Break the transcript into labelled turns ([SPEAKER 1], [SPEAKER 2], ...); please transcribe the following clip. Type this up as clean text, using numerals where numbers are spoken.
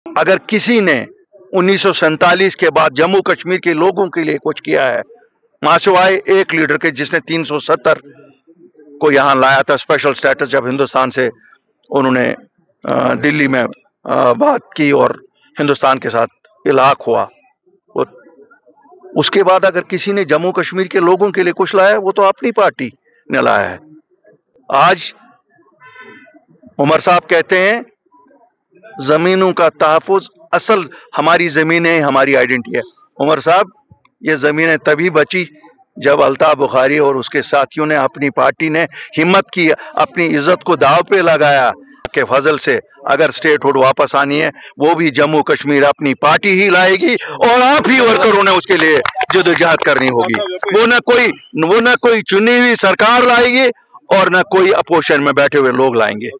[SPEAKER 1] अगर किसी ने 1947 के बाद जम्मू कश्मीर के लोगों के लिए कुछ किया है, मासिवाए एक लीडर के जिसने 370 को यहाँ लाया था स्पेशल स्टेटस, जब हिंदुस्तान से उन्होंने दिल्ली में बात की और हिंदुस्तान के साथ इलाक हुआ, उसके बाद अगर किसी ने जम्मू कश्मीर के लोगों के लिए कुछ लाया वो तो अपनी पार्टी ने लाया है। आज उमर साहब कहते हैं जमीनों का तहफ़्फ़ुज़, असल हमारी ज़मीनें हमारी आइडेंटिटी है। उमर साहब, ये ज़मीनें तभी बची जब अल्ताफ़ बुखारी और उसके साथियों ने, अपनी पार्टी ने हिम्मत की, अपनी इज्जत को दांव पे लगाया के फजल से अगर स्टेटहुड वापस आनी है वो भी जम्मू कश्मीर अपनी पार्टी ही लाएगी और आप ही वर्करों ने उसके लिए जदोजहद करनी होगी। वो ना कोई चुनी हुई सरकार लाएगी और ना कोई अपोजिशन में बैठे हुए लोग लाएंगे।